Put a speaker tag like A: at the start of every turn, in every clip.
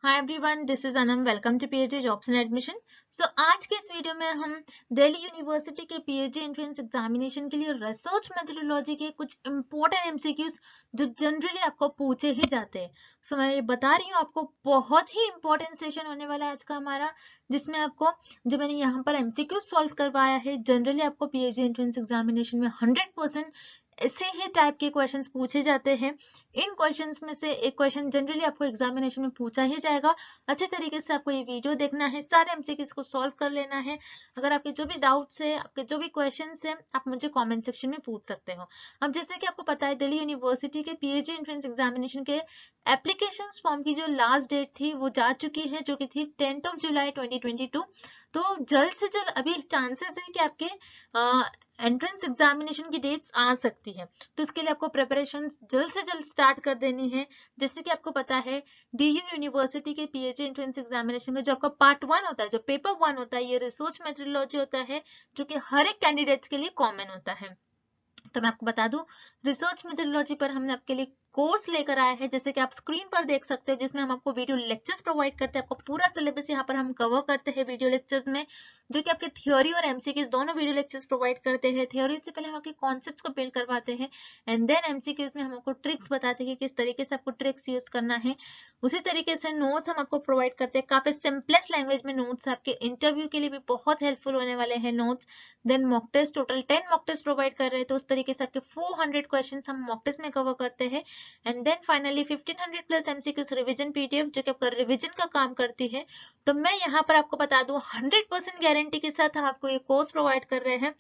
A: Hi everyone, this is Anam. Welcome to PhD jobs and admission. So आज के इस video में हम दिल्ली यूनिवर्सिटी के पीएचडी एंट्रेंस एग्जामिनेशन के लिए रिसर्च मेथोडोलॉजी के कुछ इंपॉर्टेंट एमसीक्यूज जो जनरली आपको पूछे ही जाते हैं। सो मैं ये बता रही हूँ आपको, बहुत ही इंपॉर्टेंट सेशन होने वाला है आज का हमारा, जिसमें आपको जो मैंने यहाँ पर एमसीक्यू सॉल्व करवाया है, जनरली आपको पीएचडी एंट्रेंस एग्जामिनेशन में 100% ऐसे ही टाइप के क्वेश्चंस पूछे जाते हैं। इन क्वेश्चंस में से एक क्वेश्चन जनरली आपको एग्जामिनेशन में पूछा ही जाएगा। अच्छे तरीके से आपको ये वीडियो देखना है, सारे एमसीक्यूज को सॉल्व कर लेना है। अगर आपके जो भी डाउट्स है, आपके जो भी क्वेश्चंस है, आप मुझे कमेंट सेक्शन में पूछ सकते हो। अब जैसे कि आपको पता है, दिल्ली यूनिवर्सिटी के पीएचडी एंट्रेंस एग्जामिनेशन के एप्लीकेशन फॉर्म की जो लास्ट डेट थी वो जा चुकी है, जो कि थी 10 जुलाई 2022। तो जल्द से जल्द अभी चांसेस है कि आपके एंट्रेंस एग्जामिनेशन की डेट्स आ सकती है। तो इसके लिए आपको प्रिपरेशन जल्द से जल्द स्टार्ट कर देनी है। जैसे कि आपको पता है, डीयू यूनिवर्सिटी के पीएचडी एंट्रेंस एग्जामिनेशन में जो आपका पार्ट 1 होता है, जो पेपर 1 होता है, ये रिसर्च मेथोडोलॉजी होता है, जो कि हर एक कैंडिडेट्स के लिए कॉमन होता है। तो मैं आपको बता दूं, रिसर्च मेथोडोलॉजी पर हमने आपके लिए कोर्स लेकर आया है, जैसे कि आप स्क्रीन पर देख सकते हो, जिसमें हम आपको वीडियो लेक्चर्स प्रोवाइड करते हैं। आपको पूरा सिलेबस यहाँ पर हम कवर करते हैं वीडियो लेक्चर्स में, जो कि आपके थ्योरी और एमसीक्यूज दोनों वीडियो लेक्चर्स प्रोवाइड करते हैं। थ्योरी से पहले हम आपके कॉन्सेप्ट्स को बिल्ड करवाते हैं, एंड देन एमसीक्यूज में हम आपको ट्रिक्स बताते हैं कि किस तरीके से आपको ट्रिक्स यूज करना है। उसी तरीके से नोट्स हम आपको प्रोवाइड करते हैं, काफी सिंपलेस्ट लैंग्वेज में नोट्स आपके इंटरव्यू के लिए भी बहुत हेल्पफुल होने वाले हैं notes. Then mock test, total 10 mock test provide कर रहे हैं, तो उस तरीके से आपके 400 क्वेश्चंस हम मॉक टेस्ट में कवर करते हैं। And then finally 1500 plus MCQs revision PDF, जो कि आपका रिवीजन का काम करती है। तो मैं यहाँ पर आपको बता दूं, 100% गारंटी के साथ हम आपको ये कोर्स प्रोवाइड कर रहे हैं।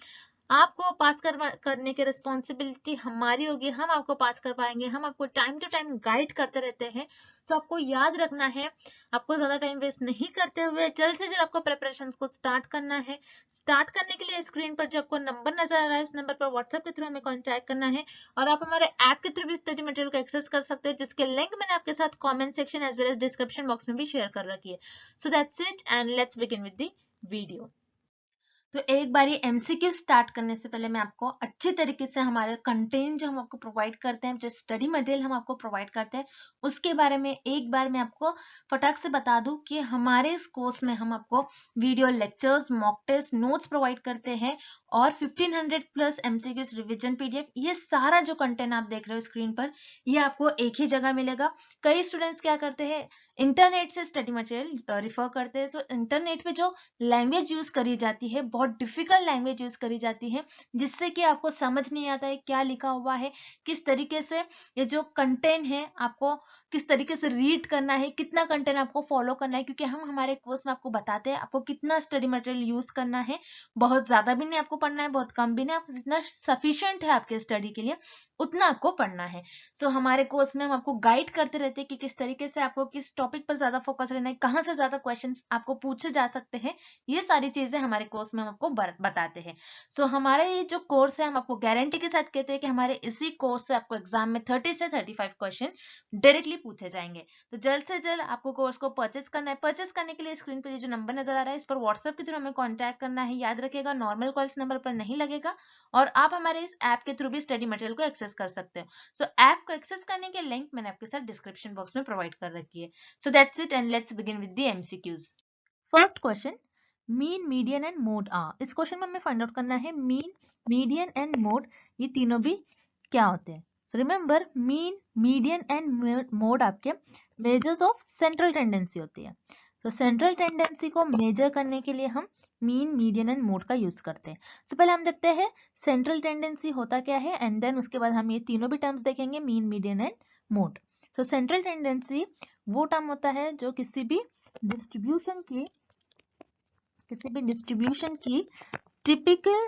A: आपको पास करने की रिस्पॉन्सिबिलिटी हमारी होगी, हम आपको पास करवाएंगे, हम आपको टाइम टू टाइम गाइड करते रहते हैं। तो आपको याद रखना है, आपको ज्यादा टाइम वेस्ट नहीं करते हुए जल्द से जल्द आपको प्रिपरेशन को स्टार्ट करना है। स्टार्ट करने के लिए स्क्रीन पर जो आपको नंबर नजर आ रहा है, उस नंबर पर व्हाट्सएप के थ्रू हमें कॉन्टैक्ट करना है, और आप हमारे ऐप के थ्रू भी स्टडी मटेरियल को एक्सेस कर सकते हो, जिसके लिंक मैंने आपके साथ comment section as well as description box में भी शेयर कर रखी है। So that's it, and let's begin with the video. तो एक बार ये एमसीक्यू स्टार्ट करने से पहले मैं आपको अच्छे तरीके से हमारे कंटेंट जो हम आपको प्रोवाइड करते हैं, जो स्टडी मटेरियल हम आपको प्रोवाइड करते हैं, उसके बारे में एक बार मैं आपको फटाक से बता दूं कि हमारे इस कोर्स में हम आपको video lectures, mock test, notes provide करते हैं, और 1500 प्लस एमसीक्यूज रिविजन पीडीएफ। ये सारा जो कंटेंट आप देख रहे हो स्क्रीन पर, ये आपको एक ही जगह मिलेगा। कई स्टूडेंट्स क्या करते हैं, इंटरनेट से स्टडी मटेरियल रिफर करते हैं। सो इंटरनेट पे जो लैंग्वेज यूज करी जाती है, बहुत डिफिकल्ट लैंग्वेज यूज करी जाती है, जिससे कि आपको समझ नहीं आता है क्या लिखा हुआ है, किस तरीके से ये जो कंटेंट है आपको किस तरीके से रीड करना है, कितना कंटेंट आपको फॉलो करना है। क्योंकि हम हमारे कोर्स में आपको बताते हैं आपको कितना स्टडी मटेरियल यूज करना है। बहुत ज्यादा भी नहीं आपको पढ़ना है, बहुत कम भी नहीं, आपको जितना सफिशिएंट है आपके स्टडी के लिए उतना आपको पढ़ना है। सो हमारे कोर्स में हम आपको गाइड करते रहते हैं कि किस तरीके से आपको किस टॉपिक पर ज्यादा फोकस रहना है, कहाँ से ज्यादा क्वेश्चंस आपको पूछे जा सकते हैं। ये सारी चीजें हमारे कोर्स में हम आपको बताते हैं। सो हमारा ये जो कोर्स है, हम आपको गारंटी के साथ कहते हैं कि हमारे इसी कोर्स से आपको एग्जाम में 30 से 35 क्वेश्चन डायरेक्टली पूछे जाएंगे। तो जल्द से जल्द आपको कोर्स को परचेस करना है। परचेस करने के लिए स्क्रीन पर ये जो नंबर नजर आ रहा है, इस पर व्हाट्सएप के थ्रू हमें कॉन्टैक्ट करना है। याद रखिएगा, नॉर्मल कॉल इस नंबर पर नहीं लगेगा, और आप हमारे इस ऐप के थ्रू भी स्टडी मटेरियल को एक्सेस कर सकते हो। सो ऐप को एक्सेस करने के लिंक मैंने आपके साथ डिस्क्रिप्शन बॉक्स में प्रोवाइड कर रखी है। So that's it, and let's begin with the MCQs. First question, mean, median and mode इस क्वेश्चन में हमें फाइंड आउट करना है मीन, मीडियन एंड मोड, ये तीनों भी क्या होते हैं। So remember, mean, median and mode आपके मेजर्स ऑफ सेंट्रल टेंडेंसी होती है। तो सेंट्रल टेंडेंसी को मेजर करने के लिए हम मीन, मीडियन एंड मोड का यूज करते हैं। सो पहले हम देखते हैं सेंट्रल टेंडेंसी होता क्या है, एंड देन उसके बाद हम ये तीनों भी टर्म्स देखेंगे, मीन, मीडियन एंड मोड। तो सेंट्रल टेंडेंसी वो टर्म होता है जो किसी भी डिस्ट्रीब्यूशन की टिपिकल,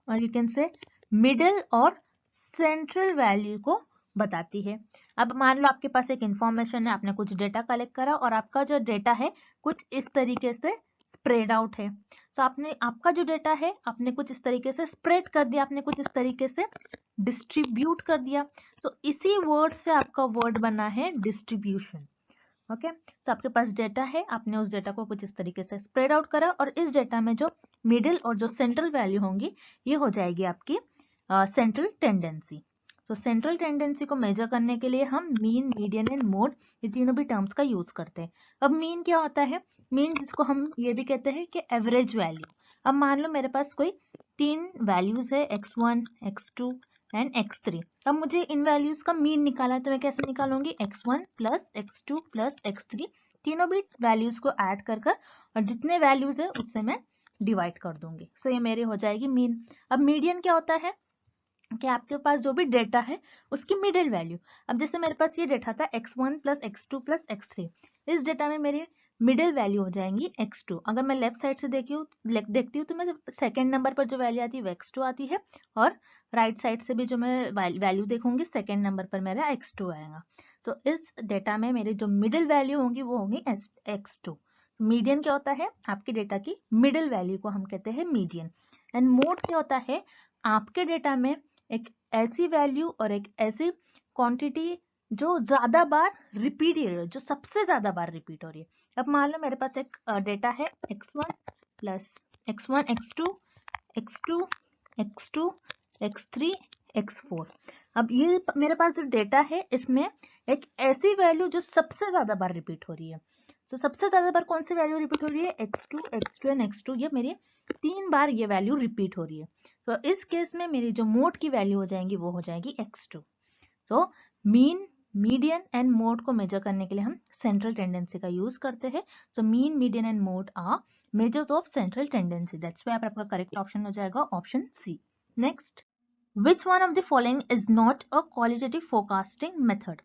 A: और यू कैन से मिडिल और सेंट्रल वैल्यू को बताती है। अब मान लो आपके पास एक इंफॉर्मेशन है, आपने कुछ डेटा कलेक्ट करा, और आपका जो डेटा है कुछ इस तरीके से स्प्रेड आउट है। तो आपका जो डेटा है आपने कुछ इस तरीके से स्प्रेड कर दिया, आपने कुछ इस तरीके से डिस्ट्रीब्यूट कर दिया। तो इसी वर्ड से आपका वर्ड बना है डिस्ट्रीब्यूशन। ओके, तो आपके पास डेटा है, आपने उस डेटा को कुछ इस तरीके से स्प्रेड आउट करा, और इस डेटा में जो मिडिल और जो सेंट्रल वैल्यू होंगी, ये हो जाएगी आपकी सेंट्रल टेंडेंसी। तो सेंट्रल टेंडेंसी को मेजर करने के लिए हम मीन, मीडियन एंड मोड ये तीनों भी टर्म्स का यूज करते हैं। अब मीन क्या होता है? मीन जिसको हम ये भी कहते हैं कि एवरेज वैल्यू। अब मान लो मेरे पास कोई 3 वैल्यूज है x1, x2 एंड x3। अब मुझे इन वैल्यूज का मीन निकाला है, तो मैं कैसे निकालूंगी? x1 plus x2 plus x3, तीनों भी वैल्यूज को ऐड कर और जितने वैल्यूज है उससे मैं डिवाइड कर दूंगी। सो ये मेरी हो जाएगी मीन। अब मीडियन क्या होता है कि आपके पास जो भी डेटा है उसकी मिडिल वैल्यू। अब जैसे मेरे पास ये डेटा था x1 plus x2 plus x3, इस डेटा में मेरी मिडिल वैल्यू हो जाएंगी x2। अगर मैं लेफ्ट साइड से देखती हूँ तो मैं सेकंड नंबर पर जो वैल्यू आती है वो x2 आती है, और राइट साइड से भी जो मैं वैल्यू देखूंगी सेकंड नंबर पर मेरा x2 आएगा। सो इस डेटा में मेरी जो मिडिल वैल्यू होंगी वो होंगी x2। मीडियन क्या होता है? आपके डेटा की मिडिल वैल्यू को हम कहते हैं मीडियन। एंड मोड क्या होता है? आपके डेटा में एक ऐसी वैल्यू और एक ऐसी क्वांटिटी जो ज्यादा बार रिपीट हो रही है, जो सबसे ज्यादा बार रिपीट हो रही है। अब मान लो मेरे पास एक डेटा है x1 plus x1 x2 x2 x2 x3 x4। अब ये मेरे पास जो डेटा है इसमें एक ऐसी वैल्यू जो सबसे ज्यादा बार रिपीट हो रही है। तो सबसे ज्यादा बार कौन सी वैल्यू रिपीट हो रही है? x2 x2 एंड x2, ये मेरी 3 बार ये वैल्यू रिपीट हो रही है। तो इस केस में मेरी जो मोड की वैल्यू हो जाएंगी वो हो जाएगी x2। तो मीन, मीडियन एंड मोड को मेजर करने के लिए हम सेंट्रल टेंडेंसी का यूज करते हैं। So mean, median and mode are measures of central tendency. That's why आपका करेक्ट ऑप्शन हो जाएगा option C. Next, which one of the following is not a qualitative forecasting method?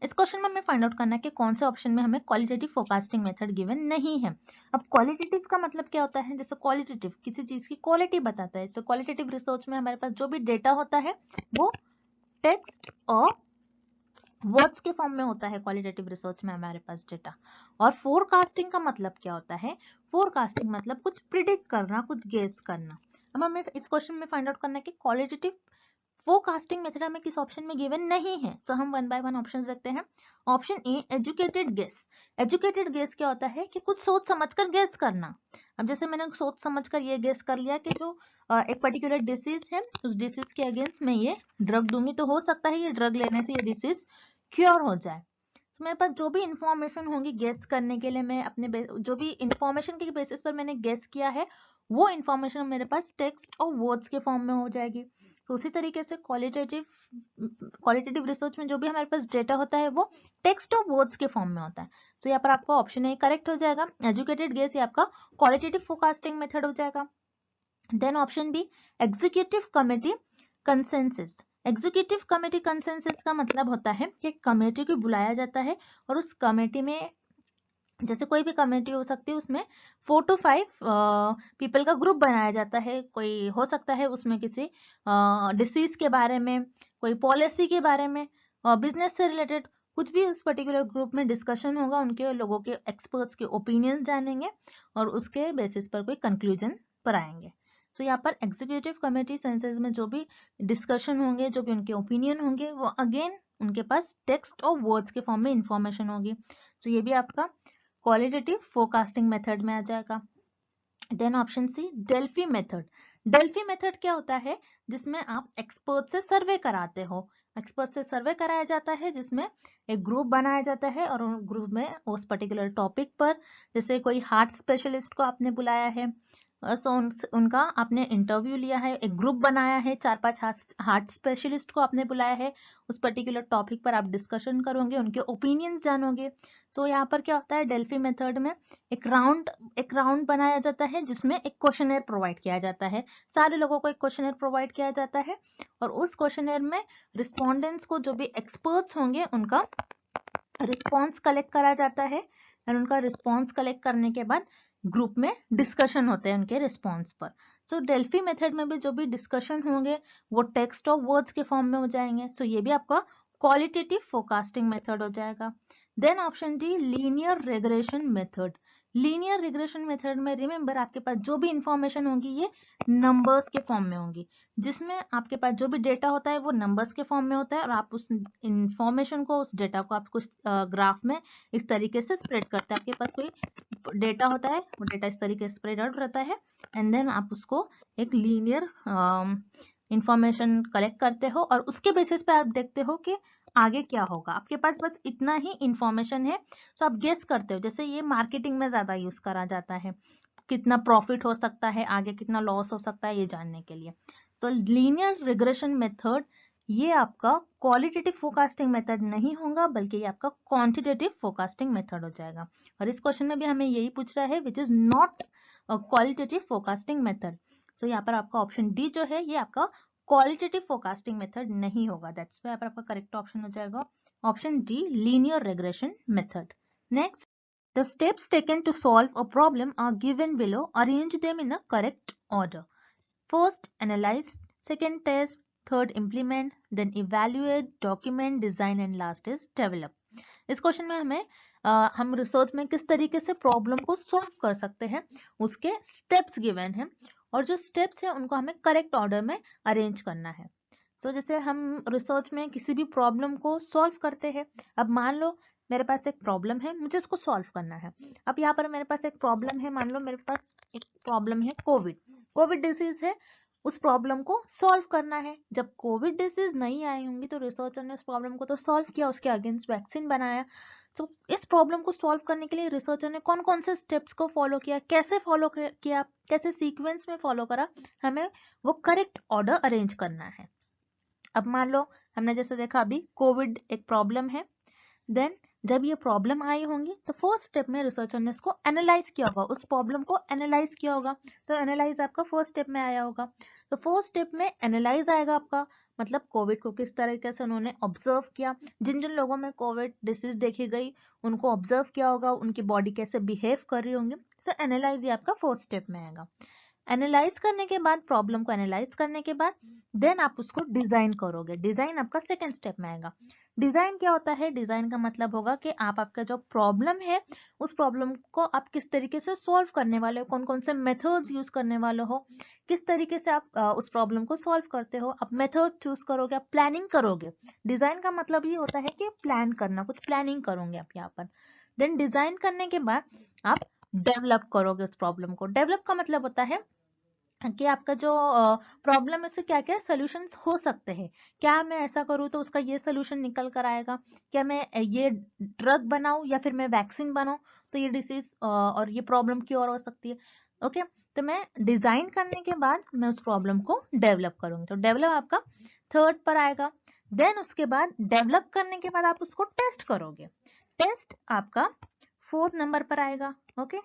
A: इस question में हमें find out करना है कि कौन से ऑप्शन में हमें क्वालिटेटिव फोरकास्टिंग मेथड गिवन नहीं है। अब क्वालिटेटिव का मतलब क्या होता है? जैसे क्वालिटेटिव किसी चीज की क्वालिटी बताता है। सो क्वालिटेटिव रिसर्च में हमारे पास जो भी डेटा होता है वो टेक्स्ट और वर्ड्स के फॉर्म में होता है। क्वालिटेटिव रिसर्च में हमारे पास डेटा। और फोरकास्टिंग का मतलब क्या होता है? फोरकास्टिंग मतलब कुछ प्रिडिक्ट करना, कुछ गेस करना। अब हमें इस क्वेश्चन में फाइंड आउट करना है कि क्वालिटेटिव फोरकास्टिंग मेथड हमें किस ऑप्शन में गिवन नहीं है। सो हम वन बाय वन ऑप्शंस देखते हैं। Option A, educated guess. Educated guess क्या होता है? कि कुछ सोच समझकर गेस करना। अब जैसे मैंने सोच समझकर ये गेस कर लिया कि जो एक पर्टिकुलर डिसीज है, उस डिसीज के अगेंस्ट मैं ये ड्रग दूंगी तो हो सकता है ये ड्रग लेने से ये डिसीज क्योर हो जाए। तो मेरे पास जो भी इंफॉर्मेशन होंगी गेस करने के लिए, मैं अपने जो भी इंफॉर्मेशन के बेसिस पर मैंने गेस किया है वो इंफॉर्मेशन मेरे पास टेक्स्ट और वर्ड्स के फॉर्म में हो जाएगी। तो उसी तरीके से क्वालिटेटिव रिसर्च में जो भी हमारे पास डेटा होता है वो टेक्स्ट और वर्ड्स के फॉर्म में होता है। तो यहाँ पर आपका ऑप्शन ए करेक्ट हो जाएगा। एजुकेटेड गेस ये आपका क्वालिटेटिव फोरकास्टिंग मेथड हो जाएगा। Then option B, executive committee consensus. Executive committee consensus का मतलब होता है कि कमेटी को बुलाया जाता है और उस कमेटी में, जैसे कोई भी कमेटी हो सकती है, उसमें 4 to 5 पीपल का ग्रुप बनाया जाता है। कोई हो सकता है उसमें किसी डिसीज के बारे में, कोई पॉलिसी के बारे में, बिजनेस से रिलेटेड कुछ भी उस पर्टिकुलर ग्रुप में डिस्कशन होगा। उनके लोगों के एक्सपर्ट्स के ओपिनियन जानेंगे और उसके बेसिस पर कोई कंक्लूजन पर आएंगे। तो यहाँ पर एग्जीक्यूटिव कमेटी सेंसेस में जो भी डिस्कशन होंगे, जो भी उनके ओपिनियन होंगे, वो अगेन उनके पास टेक्स्ट और वर्ड्स के फॉर्म में इंफॉर्मेशन होगी। तो ये भी आपका क्वालिटेटिव फोरकास्टिंग मेथड में आ जाएगा। Then option C, Delphi method. Delphi method क्या होता है? जिसमें आप एक्सपर्ट से सर्वे कराते हो। एक्सपर्ट से सर्वे कराया जाता है जिसमें एक ग्रुप बनाया जाता है और उन ग्रुप में उस पर्टिकुलर टॉपिक पर, जैसे कोई हार्ट स्पेशलिस्ट को आपने बुलाया है, सो उनका आपने इंटरव्यू लिया है, एक ग्रुप बनाया है, 4-5 हार्ट स्पेशलिस्ट को आपने बुलाया है, उस पर्टिकुलर टॉपिक पर आप डिस्कशन करोगे, उनके ओपिनियंस जानोगे। सो यहाँ पर क्या होता है? डेल्फी मेथड में एक राउंड बनाया जाता है जिसमें एक क्वेश्चनर प्रोवाइड किया जाता है। सारे लोगों को एक क्वेश्चनर प्रोवाइड किया जाता है और उस क्वेश्चनर में रिस्पोंडेंट्स को, जो भी एक्सपर्ट्स होंगे, उनका रिस्पॉन्स कलेक्ट करा जाता है। और उनका रिस्पॉन्स कलेक्ट करने के बाद ग्रुप में डिस्कशन होते हैं उनके रिस्पॉन्स पर। सो डेल्फी मेथड में भी जो भी डिस्कशन होंगे वो टेक्स्ट और वर्ड्स के फॉर्म में हो जाएंगे। सो ये भी आपका क्वालिटेटिव फोरकास्टिंग मेथड हो जाएगा। Then option D, linear regression method. Linear regression method में रिमेंबर आपके पास जो भी इंफॉर्मेशन होगी ये नंबर्स के फॉर्म में होगी, जिसमें आपके पास जो भी डेटा होता है वो नंबर्स के फॉर्म में होता है और आप उस इंफॉर्मेशन को, उस डेटा को आप कुछ ग्राफ में इस तरीके से स्प्रेड करते हैं। आपके पास कोई डेटा होता है, वो डेटा इस तरीके से स्प्रेड आउट रहता है एंड देन आप उसको एक लीनियर इंफॉर्मेशन कलेक्ट करते हो और उसके बेसिस पे आप देखते हो कि आगे क्या होगा। आपके पास बस इतना ही इंफॉर्मेशन है, तो आप गेस करते हो। जैसे ये मार्केटिंग में ज्यादा यूज करा जाता है, कितना प्रॉफिट हो सकता है, आगे कितना लॉस हो सकता है, ये जानने के लिए। तो लीनियर रिग्रेशन मेथड ये आपका क्वालिटेटिव फोरकास्टिंग मेथड नहीं होगा, बल्कि ये आपका क्वांटिटेटिव फोरकास्टिंग मेथड हो जाएगा। और इस क्वेश्चन में भी हमें यही पूछ रहा है, which is not qualitative forecasting method. तो यहाँ पर आपका ऑप्शन डी जो है ये आपका क्वालिटेटिव फोरकास्टिंग मेथड नहीं होगा। दैट्स व्हाई यहाँ पर आपका करेक्ट ऑप्शन हो जाएगा option D, linear regression method. Next, the steps taken to solve a problem are given below. Arrange them in a correct order. First, analyze. Second, test. Third, implement. Then evaluate, document, design, and last is develop. इस question में हमें हम research में किस तरीके से problem को solve कर सकते हैं उसके स्टेप्स गिवन हैं, और जो स्टेप्स हैं उनको हमें करेक्ट ऑर्डर में अरेंज करना है। सो जैसे हम रिसर्च में किसी भी प्रॉब्लम को सॉल्व करते हैं, अब मान लो मेरे पास एक प्रॉब्लम है, मुझे उसको सॉल्व करना है। अब यहाँ पर मेरे पास एक प्रॉब्लम है, मान लो मेरे पास एक प्रॉब्लम है कोविड डिसीज है, उस प्रॉब्लम को सॉल्व करना है। जब कोविड डिसीज नहीं आई होंगी तो रिसर्चर ने उस प्रॉब्लम को तो सॉल्व किया, उसके अगेंस्ट वैक्सीन बनाया। तो इस प्रॉब्लम को सॉल्व करने के लिए रिसर्चर ने कौन कौन से स्टेप्स को फॉलो किया, कैसे फॉलो किया, कैसे सीक्वेंस में फॉलो करा, हमें वो करेक्ट ऑर्डर अरेंज करना है। अब मान लो हमने जैसे देखा अभी कोविड एक प्रॉब्लम है, देन जब ये प्रॉब्लम आई होंगी तो फर्स्ट स्टेप में रिसर्चर ने उसको एनालाइज किया होगा, उस प्रॉब्लम को एनालाइज किया होगा। तो एनालाइज आपका फर्स्ट स्टेप में आया होगा। तो फर्स्ट स्टेप में एनालाइज आएगा आपका, मतलब कोविड को किस तरीके से उन्होंने ऑब्जर्व किया, जिन जिन लोगों में कोविड डिसीज देखी गई उनको ऑब्जर्व किया होगा, उनकी बॉडी कैसे बिहेव कर रही होंगी। तो एनालाइज ये आपका फर्स्ट स्टेप में आएगा। एनालाइज करने के बाद, प्रॉब्लम को एनालाइज करने के बाद देन आप उसको डिजाइन करोगे। डिजाइन आपका सेकंड स्टेप में आएगा। डिजाइन क्या होता है? डिजाइन का मतलब होगा कि आप आपका जो प्रॉब्लम है उस प्रॉब्लम को आप किस तरीके से सॉल्व करने वाले हो, कौन कौन से मेथड्स यूज करने वाले हो, किस तरीके से आप उस प्रॉब्लम को सॉल्व करते हो। आप मेथड चूज करोगे, आप प्लानिंग करोगे। डिजाइन का मतलब ये होता है कि प्लान करना, कुछ प्लानिंग करोगे आप यहाँ पर। देन डिजाइन करने के बाद आप डेवलप करोगे उस प्रॉब्लम को। डेवलप का मतलब होता है कि आपका जो प्रॉब्लम है उससे क्या क्या सोल्यूशंस हो सकते हैं। क्या मैं ऐसा करूँ तो उसका ये सोल्यूशन निकल कर आएगा, क्या मैं ये ड्रग बनाऊं या फिर मैं वैक्सीन बनाऊं तो ये डिसीज और ये प्रॉब्लम क्योर हो सकती है। ओके, तो मैं डिजाइन करने के बाद मैं उस प्रॉब्लम को डेवलप करूंगी। तो डेवलप आपका थर्ड पर आएगा। देन उसके बाद डेवलप करने के बाद आप उसको टेस्ट करोगे। टेस्ट आपका फोर्थ नंबर पर आएगा। ओके,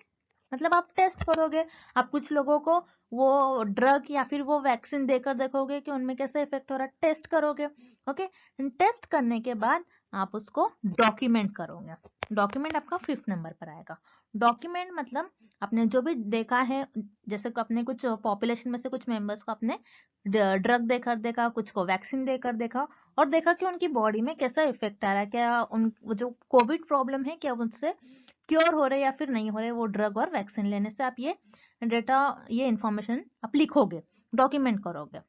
A: मतलब आप टेस्ट करोगे, आप कुछ लोगों को वो ड्रग या फिर वो वैक्सीन देकर देखोगे कि उनमें कैसा इफेक्ट हो रहा है, टेस्ट करोगे। ओके, टेस्ट करने के बाद आप उसको डॉक्यूमेंट करोगे। डॉक्यूमेंट आपका फिफ्थ नंबर पर आएगा। डॉक्यूमेंट मतलब आपने जो भी देखा है, जैसे कि अपने कुछ पॉपुलेशन में से कुछ मेंबर्स को आपने ड्रग देकर देखा, कुछ को वैक्सीन देकर देखा, और देखा कि उनकी बॉडी में कैसा इफेक्ट आ रहा है, क्या उन जो कोविड प्रॉब्लम है क्या उनसे क्योर हो रहे या फिर नहीं हो रहे वो ड्रग और वैक्सीन लेने से। आप ये डेटा, ये इंफॉर्मेशन आप लिखोगे, डॉक्यूमेंट करोगे।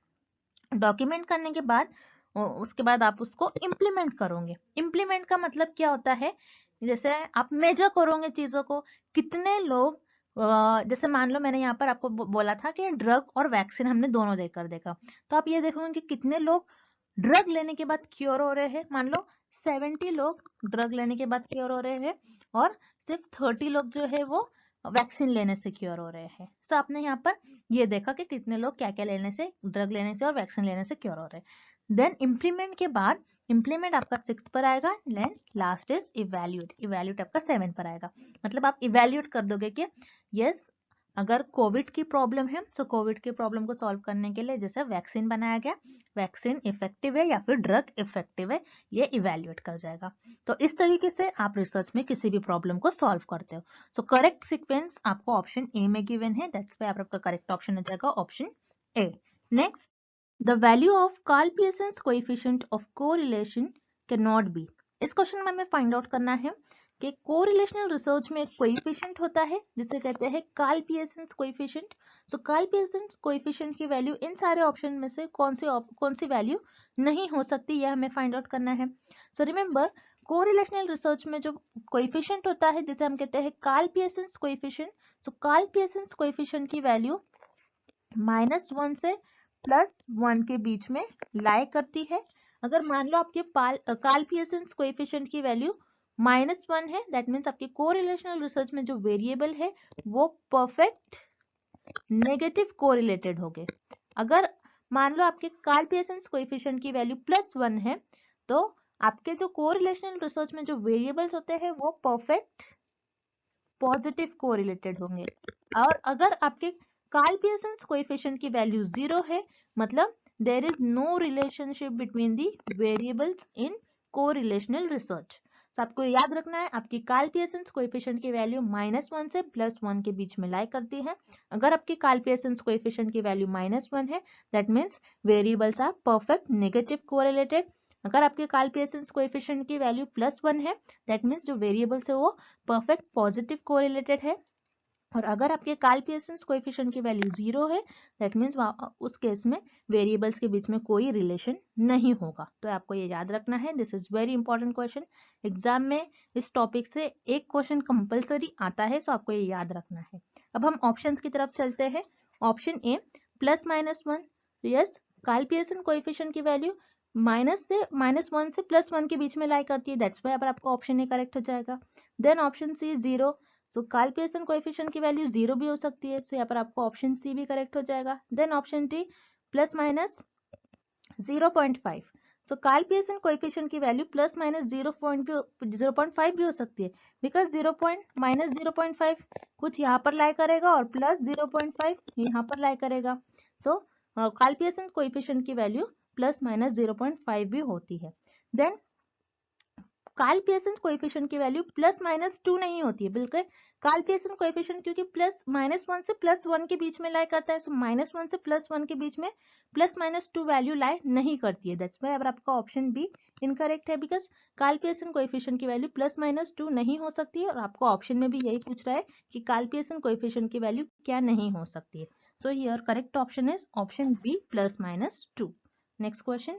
A: डॉक्यूमेंट करने के बाद उसके बाद आप उसको इम्प्लीमेंट करोगे। इम्प्लीमेंट का मतलब क्या होता है? जैसे आप मेजर करोगे चीजों को, कितने लोग जैसे मान लो मैंने यहाँ पर आपको बोला था कि ड्रग और वैक्सीन हमने दोनों देकर देखा, तो आप ये देखोगे कि कितने लोग ड्रग लेने के बाद क्योर हो रहे हैं। मान लो 70 लोग ड्रग लेने के बाद क्योर हो रहे हैं और सिर्फ 30 लोग जो है वो वैक्सीन लेने से क्योर हो रहे हैं। सो आपने यहाँ पर ये देखा कि कितने लोग क्या क्या लेने से, ड्रग लेने से और वैक्सीन लेने से क्योर हो रहे हैं। देन इम्प्लीमेंट के बाद, इम्प्लीमेंट आपका 6 पर आएगा। Then last is evaluate. Evaluate आपका 7 पर आएगा। मतलब आप इवैल्यूएट कर दोगे कि यस, अगर कोविड की प्रॉब्लम है तो कोविड की प्रॉब्लम को सॉल्व करने के लिए जैसे वैक्सीन बनाया गया, वैक्सीन इफेक्टिव है या फिर ड्रग इफेक्टिव है, ये इवैल्यूएट कर जाएगा। तो इस तरीके से आप रिसर्च में किसी भी प्रॉब्लम को सॉल्व करते हो। सो करेक्ट सीक्वेंस आपको ऑप्शन ए में गिवन है, दैट्स व्हाई आपका करेक्ट ऑप्शन हो जाएगा option A. Next, the value of Karl Pearson's coefficient of correlation can not be. इस क्वेश्चन में हमें फाइंड आउट करना है कि कोरिलेशनल रिसर्च में एक कोएफिशिएंट होता है जिसे कहते हैं कार्ल पियर्सन्स कोएफिशिएंट। सो कार्ल पियर्सन्स कोएफिशिएंट की वैल्यू इन सारे ऑप्शन में से कौन सी वैल्यू नहीं हो सकती, यह हमें फाइंड आउट करना है। सो रिमेंबर, कोरिलेशनल रिसर्च में जो कोएफिशिएंट होता है जिसे हम कहते हैं कार्ल पियर्सन्स कोएफिशिएंट, सो कार्ल पियर्सन्स कोएफिशिएंट की वैल्यू -1 से +1 के बीच में लाई करती है। अगर मान लो आपके कार्ल पियर्सन कोएफिशिएंट की वैल्यू -1 है, दैट मीन्स आपके कोरिलेशनल रिसर्च में जो वेरिएबल है वो परफेक्ट नेगेटिव कोरिलेटेड होंगे। अगर मान लो आपके कार्ल पियर्सन कोएफिशिएंट की वैल्यू +1 है, तो आपके जो कोरिलेशनल रिसर्च में जो वेरिएबल्स होते हैं वो परफेक्ट पॉजिटिव कोरिलेटेड होंगे। और अगर आपके कार्ल पियर्सन कोएफिशिएंट की वैल्यू 0 है, मतलब there is no relationship between the variables in correlational research. तो आपको याद रखना है, आपकी कार्ल पियर्सन कोएफिशिएंट की वैल्यू -1 से +1 के बीच में लाई करती है। अगर आपके कार्ल पियर्सन कोएफिशिएंट की वैल्यू -1 है, that means variables are perfect negative correlated. अगर आपके कार्ल पियर्सन कोएफिशिएंट की वैल्यू +1 है, दैट मीन्स जो वेरिएबल्स है वो परफेक्ट पॉजिटिव कोरिलेटेड है। और अगर आपके कार्ल पियर्सन कोएफिशिएंट की वैल्यू 0 है, दैट मीन्स उस केस में वेरिएबल्स के बीच में कोई रिलेशन नहीं होगा। तो आपको ये याद रखना है, this is very important question. Exam में इस टॉपिक से एक क्वेश्चन कंपलसरी आता है, सो आपको ये याद रखना है। अब हम ऑप्शंस की तरफ चलते हैं। Option A +-1, yes, Karl Pearson coefficient की वैल्यू -1 से +1 के बीच में लाई करती है, दैट्स व्हाई आपका ऑप्शन ए करेक्ट हो जाएगा। Then option C 0, so Karl Pearson coefficient की वैल्यू 0 भी हो सकती है, सो यहाँ पर आपको ऑप्शन सी भी करेक्ट हो जाएगा। देन ऑप्शन डी +-0.5, सो कार्ल पियर्सन कोएफिशिएंट की वैल्यू +-0.5 भी हो सकती है, बिकॉज -0.5 कुछ यहाँ पर लाई करेगा और +0.5 यहाँ पर लाई करेगा। सो कार्ल पियर्सन कोएफिशिएंट की वैल्यू +-0.5 भी होती है। देन कार्ल पियर्सन कोएफिशिएंट की वैल्यू +-2 नहीं होती है, बिल्कुल कार्ल पियर्सन कोएफिशिएंट क्योंकि -1 से +1 के बीच में लाई करता है, सो -1 से +1 के बीच में +-2 वैल्यू लाई नहीं करती है, दैट्स व्हाई अब आपका ऑप्शन बी इनकरेक्ट है, बिकॉज कार्ल पियर्सन कोएफिशिएंट की वैल्यू +-2 नहीं हो सकती है। और आपको ऑप्शन में भी यही पूछ रहा है कि कार्ल पियर्सन कोएफिशिएंट की वैल्यू क्या नहीं हो सकती है, so here correct option is option B +-2। Next question.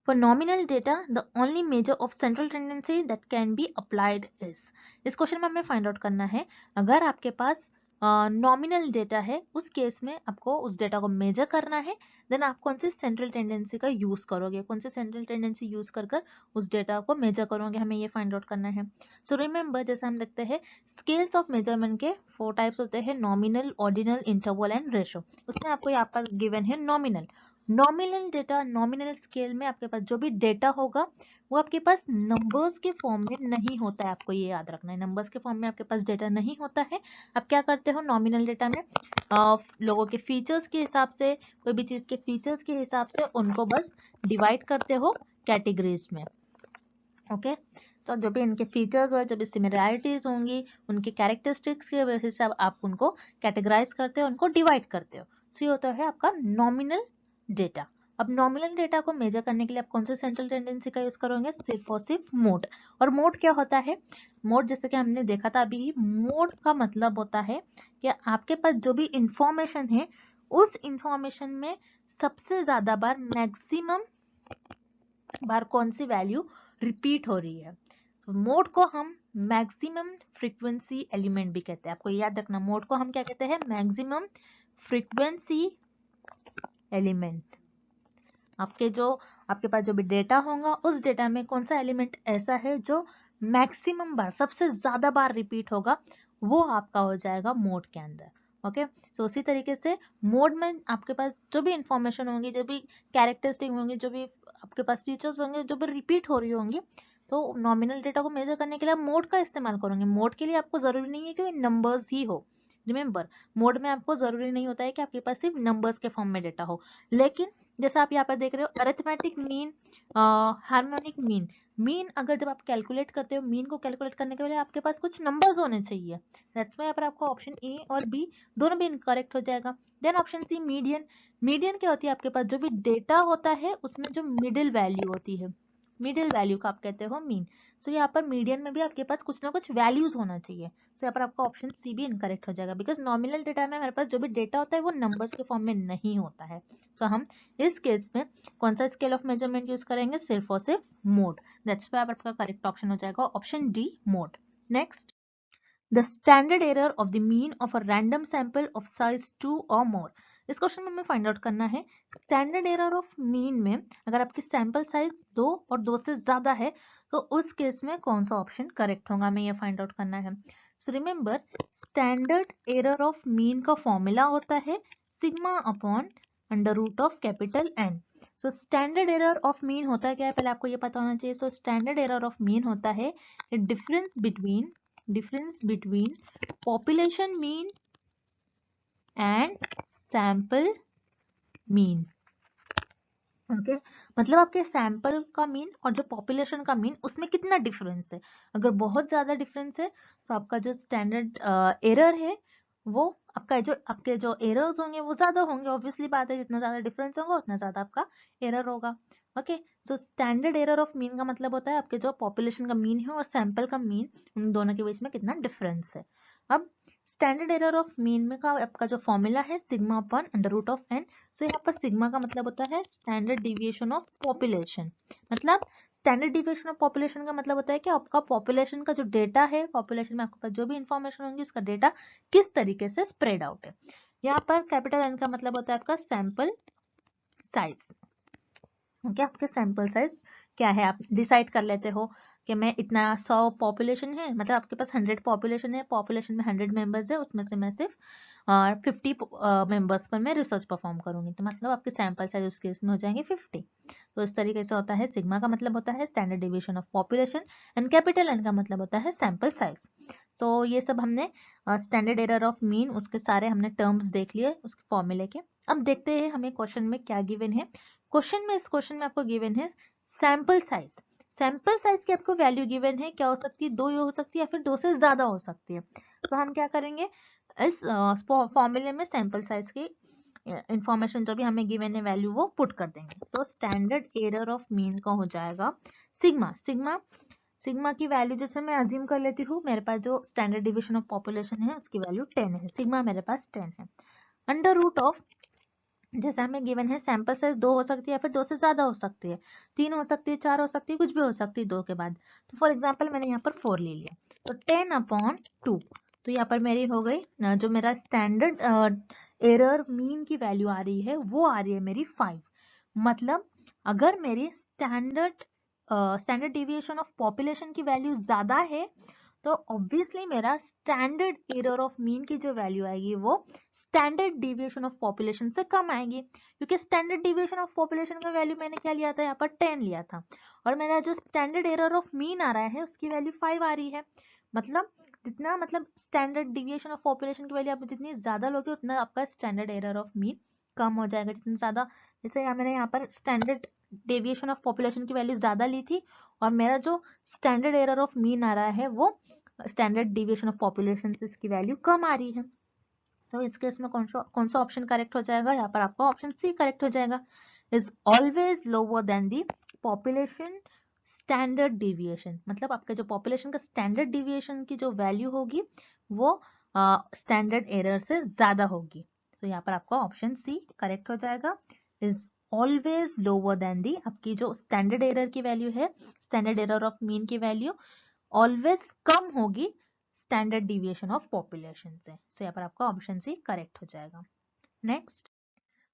A: For nominal data, the only measure of central tendency that can be applied is, इस क्वेश्चन में हमें फाइंड आउट करना है, अगर आपके पास नॉमिनल डेटा है, उस केस में आपको उस डेटा को मेजर करना है, देन आप कौन सी सेंट्रल टेंडेंसी का यूज करोगे, कौन सी सेंट्रल टेंडेंसी यूज कर कर उस डेटा को मेजर करोगे, हमें ये फाइंड आउट करना है। सो रिमेंबर, जैसे हम देखते हैं स्केल्स ऑफ मेजरमेंट के 4 टाइप्स होते हैं, nominal, ordinal, interval and ratio. उसमें आपको यहाँ पर गिवन है nominal. Nominal data, nominal scale में आपके पास जो भी डेटा होगा वो आपके पास नंबर्स के फॉर्म में नहीं होता है, आपको ये याद रखना है, नंबर्स के फॉर्म में आपके पास डेटा नहीं होता है। आप क्या करते हो नॉमिनल डेटा में, लोगों के फीचर्स के हिसाब से, कोई भी चीज के फीचर्स के हिसाब से उनको बस डिवाइड करते हो कैटेगरीज में। ओके, तो जो भी इनके फीचर्स हो, जब भी सिमिलैरिटीज होंगी, उनके कैरेक्टरिस्टिक्स के वजह से आप उनको कैटेगराइज करते हो, उनको डिवाइड करते हो। सो ये होता है आपका नॉमिनल डेटा। अब नॉमिनल डेटा को मेजर करने के लिए आप कौन से सेंट्रल टेंडेंसी का यूज करोगे, सिर्फ और सिर्फ मोड। और मोड क्या होता है, मोड जैसे कि हमने देखा था अभी, मोड का मतलब होता है कि आपके पास जो भी इंफॉर्मेशन है, उस इंफॉर्मेशन में सबसे ज्यादा बार, मैक्सिमम बार कौन सी वैल्यू रिपीट हो रही है। मोड को हम मैक्सिमम फ्रीक्वेंसी एलिमेंट भी कहते हैं, आपको याद रखना, मोड को हम क्या कहते हैं, मैक्सिमम फ्रीक्वेंसी एलिमेंट। आपके पास जो भी डेटा होगा, उस डेटा में कौन सा एलिमेंट ऐसा है जो मैक्सिमम बार, सबसे ज्यादा बार रिपीट होगा, वो आपका हो जाएगा मोड के अंदर। ओके, सो उसी तरीके से मोड में आपके पास जो भी इंफॉर्मेशन होंगी, जो भी कैरेक्टरिस्टिक होंगी, जो भी आपके पास फीचर्स होंगे, जो भी रिपीट हो रही होंगी, तो नॉमिनल डेटा को मेजर करने के लिए आप मोड का इस्तेमाल करोगे। मोड के लिए आपको जरूरी नहीं है कि नंबर्स ही हो, रिमेंबर मोड में आपको जरूरी नहीं होता है कि आपके पास सिर्फ नंबर्स के फॉर्म में डेटा हो, लेकिन जैसा आप यहाँ पर देख रहे हो, arithmetic mean, harmonic mean, mean अगर जब आप कैलकुलेट करते हो, मीन को कैलकुलेट करने के लिए आपके पास कुछ नंबर्स होने चाहिए, दैट्स व्हाई यहाँ पर आपको ऑप्शन ए और बी दोनों भी इनकरेक्ट हो जाएगा। Then option C median, median क्या होती है, आपके पास जो भी डेटा होता है उसमें जो मिडिल वैल्यू होती है, मिडिल वैल्यू का आप कहते हो मीन। सो यहाँ पर मीडियन में भी आपके पास कुछ ना कुछ वैल्यूज होना चाहिए, सो यहाँ पर आपका ऑप्शन सी भी इनकरेक्ट हो जाएगा, बिकॉज नॉमिनल डेटा में हमारे पास जो भी डेटा होता है वो नंबर्स के फॉर्म में नहीं होता है। सो हम इस केस में कौन सा स्केल ऑफ मेजरमेंट यूज करेंगे, सिर्फ और सिर्फ मोड, दैट्स व्हाई आपका करेक्ट ऑप्शन हो जाएगा option D, mode. Next, the standard error of the mean of a random sample of size 2 or more, इस क्वेश्चन में हमें फाइंड आउट करना है स्टैंडर्ड एरर ऑफ मीन में अगर आपकी सैंपल साइज 2 और 2 से ज्यादा है तो उस केस में कौन सा ऑप्शन करेक्ट होगा, हमें ये फाइंड आउट करना है। So remember standard error of mean का फॉर्मूला होता है sigma upon under root of capital N. So standard error of mean होता क्या है पहले आपको ये पता होना चाहिए। So standard error of mean होता है difference between population mean and sample mean. Okay मतलब आपके सैंपल का मीन और जो पॉपुलेशन का मीन उसमें कितना डिफरेंस है। अगर बहुत ज्यादा डिफरेंस है तो आपका जो स्टैंडर्ड एरर है वो आपके जो एरर्स होंगे वो ज्यादा होंगे। ऑब्वियसली बात है जितना ज्यादा डिफरेंस होगा उतना ज्यादा आपका एरर होगा। Okay so standard error of mean का मतलब होता है आपके जो पॉपुलेशन का मीन है और सैंपल का मीन उन दोनों के बीच में कितना डिफरेंस है। अब स्टैंडर्ड एरर ऑफ मीन में का आपका जो फॉर्मूला है sigma upon under root of N. तो यहाँ पर सिग्मा का मतलब होता है स्टैंडर्ड डिविएशन ऑफ पॉपुलेशन। मतलब स्टैंडर्ड डिविएशन ऑफ पॉपुलेशन का मतलब होता है कि आपका पॉपुलेशन का जो डेटा है, पॉपुलेशन में आपके पास जो भी इंफॉर्मेशन होंगी उसका डेटा किस तरीके से स्प्रेड आउट है। यहाँ पर कैपिटल एन का मतलब होता है आपका सैंपल साइज। ओके आपके सैंपल साइज क्या है आप डिसाइड कर लेते हो कि मैं इतना 100 पॉपुलेशन है, मतलब आपके पास 100 पॉपुलेशन है, पॉपुलेशन में 100 मेंबर्स है, उसमें से मैं सिर्फ 50 मेंबर्स पर मैं रिसर्च परफॉर्म करूंगी तो मतलब आपके सैंपल साइज उस केस में हो जाएंगे 50। तो इस तरीके से होता है। सिग्मा का मतलब होता है standard deviation of population and capital N का मतलब होता है सैंपल साइज। तो ये सब हमने स्टैंडर्ड एरर ऑफ मीन उसके सारे हमने टर्म्स देख लिए उसके फॉर्मूले के। अब देखते हैं हमें क्वेश्चन में क्या गिवन है। इस क्वेश्चन में आपको गिवन है सैंपल साइज। सैंपल साइज की आपको वैल्यू गिवन है, क्या हो सकती है 2 हो सकती है या फिर 2 से ज्यादा हो सकती है। तो हम क्या करेंगे इस फॉर्मूले में सैंपल साइज की इंफॉर्मेशन जो भी हमें गिवन है वैल्यू वो पुट कर देंगे। तो स्टैंडर्ड एरर ऑफ मीन का हो जाएगा सिग्मा की वैल्यू जैसे मैं अज्यूम कर लेती हूँ मेरे पास जो स्टैंडर्ड डिविएशन ऑफ पॉपुलेशन है उसकी वैल्यू 10 है, सिग्मा मेरे पास 10 है। अंडर रूट ऑफ जैसे हमें गिवन है सैंपल साइज 2 हो सकती है या फिर 2 से ज्यादा हो सकती है, 3 हो सकती है, 4 हो सकती है, कुछ भी हो सकती है 2 के बाद। तो फॉर एग्जांपल मैंने यहाँ पर 4 ले लिया तो 10 अपॉन 2 तो यहाँ पर मेरी हो गई जो मेरा स्टैंडर्ड एरर मीन की वैल्यू आ रही है वो आ रही है मेरी 5। मतलब अगर मेरी स्टैंडर्ड डिविएशन ऑफ पॉपुलेशन की वैल्यू ज्यादा है तो ऑब्वियसली मेरा स्टैंडर्ड एरर ऑफ मीन की जो वैल्यू आएगी वो स्टैंडर्ड डिविएशन ऑफ पॉपुलेशन से कम आएगी, क्योंकि स्टैंडर्ड डिविएशन ऑफ पॉपुलेशन का वैल्यू मैंने क्या लिया था यहाँ पर 10 लिया था और मेरा जो स्टैंडर्ड एरर ऑफ मीन आ रहा है उसकी वैल्यू 5 आ रही है। मतलब स्टैंडर्ड डिविएशन ऑफ पॉपुलेशन की वैल्यू आप जितनी ज्यादा लोगे उतना आपका स्टैंडर्ड एरर ऑफ मीन कम हो जाएगा। जितना ज्यादा जैसे मैंने यहाँ पर स्टैंडर्ड डेविएशन ऑफ पॉपुलेशन की वैल्यू ज्यादा ली थी और मेरा जो स्टैंडर्ड एरर ऑफ मीन आ रहा है वो स्टैंडर्ड डिविएशन ऑफ पॉपुलेशन से इसकी वैल्यू कम आ रही है। तो इस केस में कौन सा ऑप्शन करेक्ट हो जाएगा, यहाँ पर आपका ऑप्शन सी करेक्ट हो जाएगा। Is always lower than the population standard deviation. मतलब आपका जो पॉपुलेशन का स्टैंडर्ड डिविएशन की जो वैल्यू होगी वो स्टैंडर्ड एरर से ज्यादा होगी। तो यहाँ पर आपका ऑप्शन सी करेक्ट हो जाएगा। इज ऑलवेज लोअर देन दी आपकी जो स्टैंडर्ड एरर की वैल्यू है, स्टैंडर्ड एरर ऑफ मीन की वैल्यू ऑलवेज कम होगी स्टैंडर्ड डिविएशन ऑफ पॉपुलेशन से। तो यहाँ पर आपका ऑप्शन सी करेक्ट हो जाएगा। Next,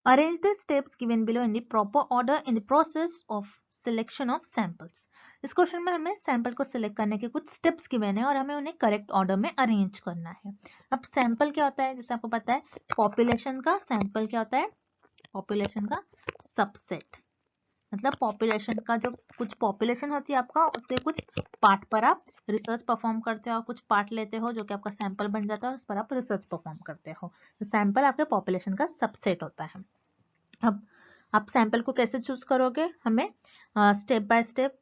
A: arrange the steps given below in the proper order in the process of selection of samples. इस क्वेश्चन में हमें सैंपल को सिलेक्ट करने के कुछ स्टेप्स गिवन है और हमें उन्हें करेक्ट ऑर्डर में अरेंज करना है। अब सैंपल क्या होता है, जैसे आपको पता है पॉपुलेशन का सैंपल क्या होता है, पॉपुलेशन का सबसेट। मतलब पॉपुलेशन का जो कुछ पॉपुलेशन होती है आपका उसके कुछ पार्ट पर आप रिसर्च परफॉर्म करते हो, कुछ पार्ट लेते हो जो कि आपका सैंपल बन जाता है और उस पर आप रिसर्च परफॉर्म करते हो। तो सैंपल आपके पॉपुलेशन का सबसेट होता है। अब आप सैंपल को कैसे चूज करोगे, हमें स्टेप बाय स्टेप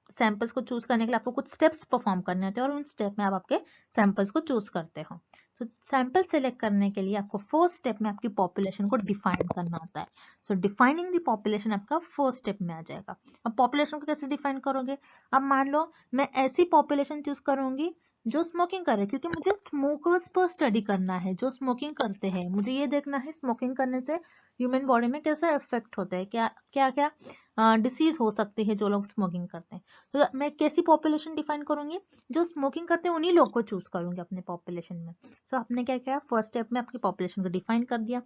A: सैंपल्स को चूज करने के लिए आपको कुछ स्टेप्स परफॉर्म करने होते हैं और उन स्टेप में आप आपके सैंपल्स को चूज करते हो। तो सैंपल सेलेक्ट करने के लिए आपको फर्स्ट स्टेप में आपकी पॉपुलेशन को डिफाइन करना होता है। सो डिफाइनिंग द पॉपुलेशन आपका फर्स्ट स्टेप में आ जाएगा। अब पॉपुलेशन को कैसे डिफाइन करोगे, अब मान लो मैं ऐसी पॉपुलेशन चूज करूंगी जो स्मोकिंग करे, क्योंकि मुझे स्मोकर्स पर स्टडी करना है जो स्मोकिंग करते हैं। मुझे ये देखना है स्मोकिंग करने से ह्यूमन बॉडी में कैसा इफेक्ट होता है, क्या क्या क्या डिसीज हो सकती है जो लोग स्मोकिंग करते हैं। तो मैं कैसी पॉपुलेशन डिफाइन करूंगी, जो स्मोकिंग करते हैं उन्हीं लोग को चूज करूंगी अपने पॉपुलेशन में। सो आपने क्या किया, फर्स्ट स्टेप में आपकी पॉपुलेशन को डिफाइन कर दिया।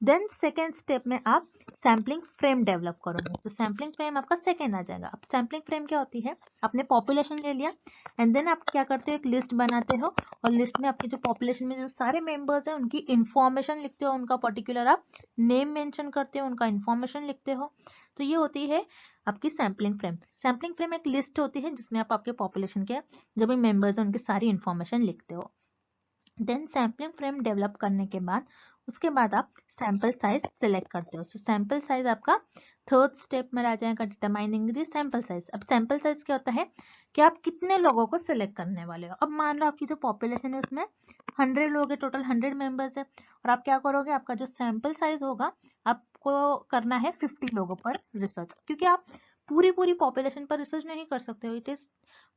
A: देन सेकेंड स्टेप में आप सैम्पलिंग फ्रेम डेवलप करोगे। तो सैम्पलिंग फ्रेम आपका सेकेंड आ जाएगा। अब सैम्पलिंग फ्रेम क्या होती है, आपने पॉपुलेशन ले लिया एंड देन आप क्या करते हो, एक लिस्ट बनाते हो और लिस्ट में आपकी जो पॉपुलेशन में जो सारे मेंबर्स हैं उनकी इंफॉर्मेशन लिखते हो, उनका पर्टिकुलर आप नेम मेंशन करते हो, उनका इंफॉर्मेशन लिखते हो। तो ये होती है आपकी सैम्पलिंग फ्रेम। सैम्पलिंग फ्रेम एक लिस्ट होती है जिसमें आप आपके पॉपुलेशन के जो भी मेंबर्स हैं उनकी सारी इंफॉर्मेशन लिखते हो। देन सैम्पलिंग फ्रेम डेवलप करने के बाद उसके बाद आप सैंपल साइज सिलेक्ट करते हो। सो सैंपल साइज आपका थर्ड स्टेप में आ जाएगा, डिटरमाइनिंग द सैंपल साइज। अब सैंपल साइज क्या होता है कि आप कितने लोगों को सिलेक्ट करने वाले हो। अब मान लो आपकी जो पॉपुलेशन है उसमें 100 लोग हैं, टोटल 100 मेंबर्स है, और आप क्या करोगे, आपका जो सैंपल साइज होगा आपको करना है 50 लोगों पर रिसर्च, क्योंकि आप पूरी पॉपुलेशन पर रिसर्च नहीं कर सकते हो, इट इज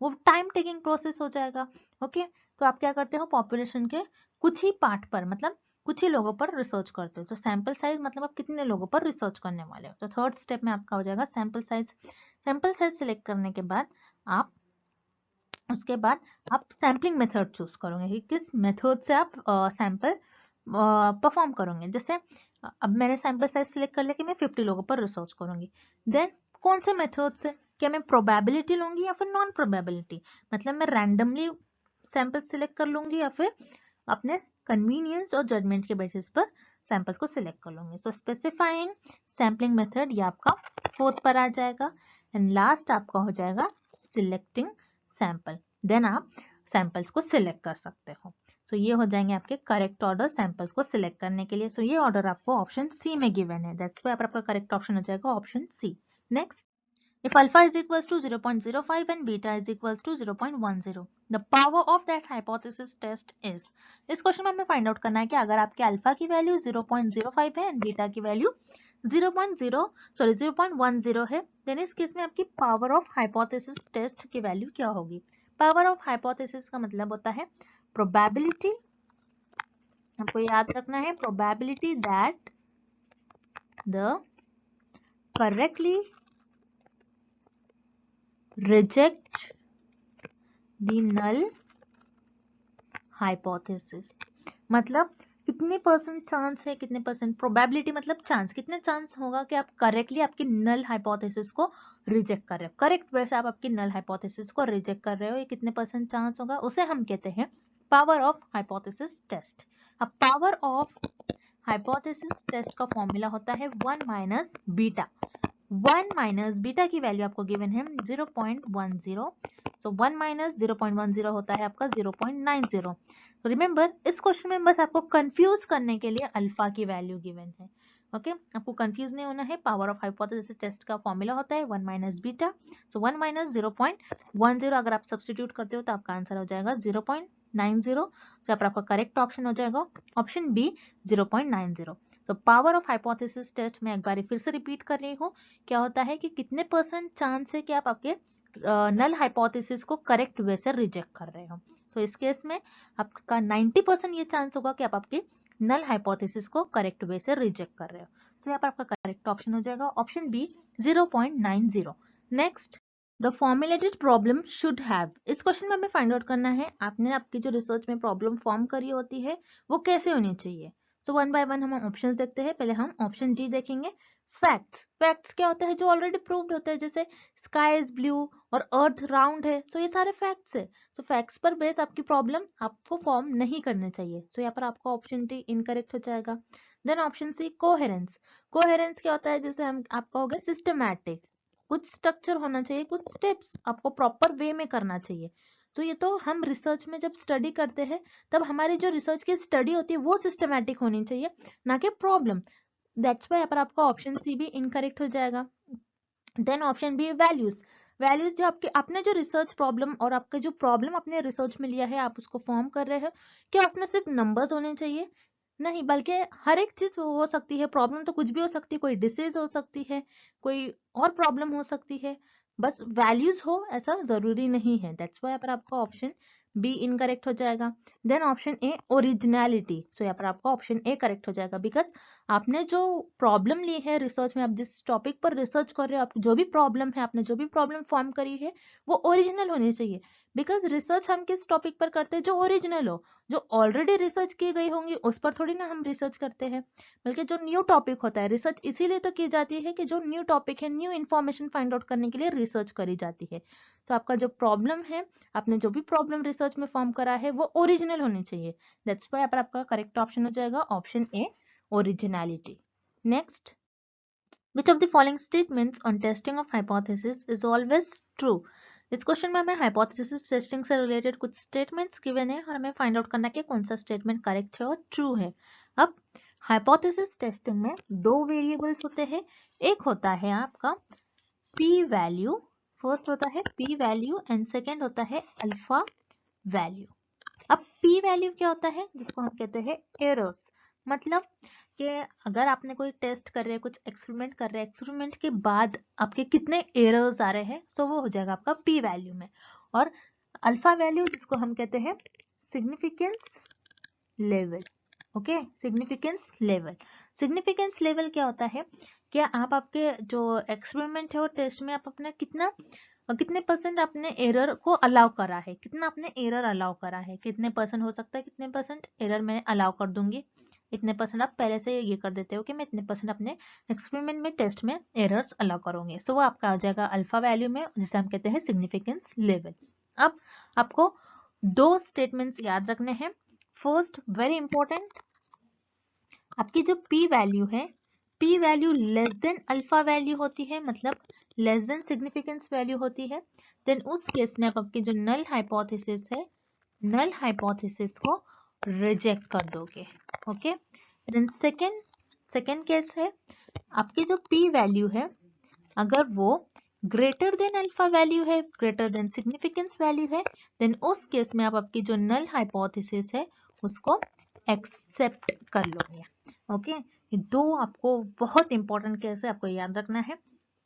A: वो टाइम टेकिंग प्रोसेस हो जाएगा। ओके तो आप क्या करते हो, पॉपुलेशन के कुछ ही पार्ट पर, मतलब कुछ ही लोगों पर रिसर्च करते हो। तो सैंपल साइज मतलब आप कितने लोगों पर रिसर्च करने वाले हो। तो थर्ड स्टेप में आपका हो जाएगा sample size. Sample size select करने के बाद आप उसके बाद आप सैम्पलिंग मेथड चूज करोगे कि किस मेथड से आप सैंपल परफॉर्म करोगे। जैसे अब मैंने सैंपल साइज सिलेक्ट कर लिया कि मैं 50 लोगों पर रिसर्च करूंगी। देन कौन से मेथड से, क्या मैं प्रोबेबिलिटी लूंगी या फिर नॉन प्रोबेबिलिटी, मतलब मैं रैंडमली सैंपल सिलेक्ट कर लूंगी या फिर अपने कन्वीनियंस और जजमेंट के बेसिस पर सैंपल्स को सिलेक्ट कर लूंगी। सो स्पेसिफाइंग सैम्पलिंग मेथड ये आपका फोर्थ पर आ जाएगा। एंड लास्ट आपका हो जाएगा सिलेक्टिंग सैंपल। देन आप सैंपल्स को सिलेक्ट कर सकते हो। सो ये हो जाएंगे आपके करेक्ट ऑर्डर सैंपल्स को सिलेक्ट करने के लिए। सो ये ऑर्डर आपको ऑप्शन सी में गिवन है, दैट्स व्हाई आपका करेक्ट ऑप्शन हो जाएगा option C. Next, if alpha is equals to 0.05 and beta is equals to 0.10, the power of that hypothesis test is। इस क्वेश्चन में हमें फाइंड आउट करना है कि अगर आपके अल्फा की वैल्यू 0.05 है एंड बीटा की वैल्यू 0.10 है, देन इस केस में आपकी पावर ऑफ हाइपोथेसिस टेस्ट की वैल्यू क्या होगी। पावर ऑफ हाइपोथेसिस का मतलब होता है प्रोबेबिलिटी, आपको याद रखना है, probability that the correctly reject the null hypothesis। मतलब कितने परसेंट चांस है, कितने परसेंट प्रोबेबिलिटी मतलब चांस, कितने चांस होगा कि आप करेक्टली आपकी नल हाइपोथेसिस को रिजेक्ट कर रहे हो, करेक्ट वे से आप आपकी नल हाइपोथेसिस को रिजेक्ट कर रहे हो, ये कितने परसेंट चांस होगा, उसे हम कहते हैं पावर ऑफ हाइपोथेसिस टेस्ट। अब पावर ऑफ हाइपोथेसिस टेस्ट का फॉर्मूला होता है 1 माइनस बीटा। 1 माइनस बीटा की वैल्यू आपको गिवन है 0.10। सो 1 माइनस 0.10 होता है आपका 0.90। रिमेंबर इस क्वेश्चन में बस आपको कंफ्यूज करने के लिए अल्फा की वैल्यू गिवन है। ओके आपको कंफ्यूज नहीं होना है। पावर ऑफ हाइपोथेसिस टेस्ट का फॉर्मूला होता है 1 माइनस बीटा। सो 1 माइनस 0.10 अगर आप सब्स्टिट्यूट करते हो तो आपका आंसर हो जाएगा 0.90। तो आपका करेक्ट ऑप्शन हो जाएगा ऑप्शन बी 0.90। तो पावर ऑफ हाइपोथेसिस टेस्ट में एक बार फिर से रिपीट कर रही हूँ, क्या होता है कि कितने परसेंट चांस है कि आप आपके नल हाइपोथेसिस को करेक्ट वे से रिजेक्ट कर रहे हो। तो इस केस में आपका 90% ये चांस होगा कि आप आपके नल हाइपोथेसिस को करेक्ट वे से रिजेक्ट कर रहे हो। तो यहाँ पर आपका करेक्ट ऑप्शन हो जाएगा option B 0.90। Next, the formulated problem should have. इस क्वेश्चन में हमें फाइंड आउट करना है आपने आपकी जो रिसर्च में प्रॉब्लम फॉर्म करी होती है वो कैसे होनी चाहिए। सो वन बाय वन हम ऑप्शंस देखते हैं। पहले हम ऑप्शन डी देखेंगे, फैक्ट्स। फैक्ट्स क्या होता है, जो ऑलरेडी प्रूव्ड होता है, जैसे स्काई इज ब्लू और अर्थ राउंड है। सो ये सारे फैक्ट्स है। सो फैक्ट्स पर बेस आपकी प्रॉब्लम आपको फॉर्म नहीं करनी चाहिए। सो यहाँ पर आपका ऑप्शन डी इनकरेक्ट हो जाएगा। Then option C coherence. Coherence क्या होता है, जैसे हम आपका हो गया सिस्टमैटिक, कुछ स्ट्रक्चर होना चाहिए, कुछ स्टेप्स आपको प्रॉपर वे में करना चाहिए। तो ये तो हम रिसर्च में जब स्टडी करते हैं तब हमारी जो रिसर्च की स्टडी होती है वो सिस्टमैटिक होनी चाहिए, ना कि प्रॉब्लम। दैट्स वाई यहाँ पर आपका ऑप्शन सी भी इनकरेक्ट हो जाएगा। Then option B values. Values जो आपके आपने जो रिसर्च प्रॉब्लम और आपके जो प्रॉब्लम अपने रिसर्च में लिया है आप उसको फॉर्म कर रहे हो, क्या उसमें सिर्फ नंबर्स होने चाहिए? नहीं, बल्कि हर एक चीज हो सकती है। प्रॉब्लम तो कुछ भी हो सकती है, कोई डिसीज हो सकती है, कोई और प्रॉब्लम हो सकती है, बस वैल्यूज हो ऐसा जरूरी नहीं है। दैट्स वाई यहाँ पर आपका ऑप्शन बी इनकरेक्ट हो जाएगा। Then option A originality. So यहाँ पर आपका ऑप्शन ए करेक्ट हो जाएगा, बिकॉज आपने जो प्रॉब्लम ली है रिसर्च में, आप जिस टॉपिक पर रिसर्च कर रहे हो, आप जो भी प्रॉब्लम है, आपने जो भी प्रॉब्लम फॉर्म करी है वो ओरिजिनल होनी चाहिए। बिकॉज रिसर्च हम किस टॉपिक पर करते हैं, जो ओरिजिनल हो, जो ऑलरेडी रिसर्च की गई होंगी उस पर थोड़ी ना हम रिसर्च करते हैं, बल्कि जो न्यू टॉपिक होता है। रिसर्च इसीलिए तो की जाती है कि जो न्यू टॉपिक है, न्यू इन्फॉर्मेशन फाइंड आउट करने के लिए रिसर्च करी जाती है। तो आपका जो प्रॉब्लम है, आपने जो भी प्रॉब्लम रिसर्च में फॉर्म करा है वो ओरिजिनल होनी चाहिए। दैट्स व्हाई पर आपका करेक्ट ऑप्शन हो जाएगा option A, originality. Next, which of the following statements on testing of hypothesis is always true? इस क्वेश्चन में हमें हाइपोथेसिस टेस्टिंग से रिलेटेड कुछ स्टेटमेंट्स गिवन है और हमें फाइंड आउट करना है कि कौन सा स्टेटमेंट करेक्ट है और ट्रू है। अब हाइपोथेसिस टेस्टिंग में दो वेरिएबल्स होते हैं, एक होता है आपका पी वैल्यू, फर्स्ट होता है पी वैल्यू एंड सेकेंड होता है अल्फा वैल्यू। अब पी वैल्यू क्या होता है, जिसको हम कहते हैं एरर्स। मतलब कि अगर आपने कोई टेस्ट कर रहे हैं, कुछ एक्सपेरिमेंट कर रहे हैं, एक्सपेरिमेंट के बाद आपके कितने एरर्स आ रहे हैं, सो वो हो जाएगा आपका पी वैल्यू में। और अल्फा वैल्यू जिसको हम कहते हैं significance level. Okay, significance level. Significance level क्या होता है कि आप आपके जो एक्सपेरिमेंट है और टेस्ट में आप अपना कितने परसेंट आपने एरर को अलाउ करा है, कितना आपने एरर अलाउ करा है, कितने परसेंट हो सकता है, कितने परसेंट एरर मैं अलाउ कर दूंगी, इतने परसेंट आप पहले से ये कर देते हो कि मैं इतने परसेंट अपने एक्सपेरिमेंट में, टेस्ट में एरर्स अलाउ करूंगी। सो वो आपका आ जाएगा अल्फा वैल्यू में, जिसे हम कहते हैं सिग्निफिकेंस लेवल। अब आपको दो स्टेटमेंट्स याद रखने हैं। फर्स्ट, वेरी इंपॉर्टेंट, आपकी जो पी वैल्यू है, P value less than alpha value होती है, मतलब लेस देन सिग्निफिकेंस वैल्यू होती है, देन उस केस में आप आपकी जो नल हाइपोथेसिस है, नल हाइपोथेसिस को रिजेक्ट कर दोगे। ओके, देन सेकेंड केस है, आपकी जो पी वैल्यू है अगर वो ग्रेटर देन अल्फा वैल्यू है, ग्रेटर देन सिग्निफिकेंस वैल्यू है, देन उस केस में आप आपकी जो नल हाइपोथेसिस है उसको एक्सेप्ट कर लोगे। ओके, ये दो आपको बहुत इंपॉर्टेंट केस है, आपको याद रखना है।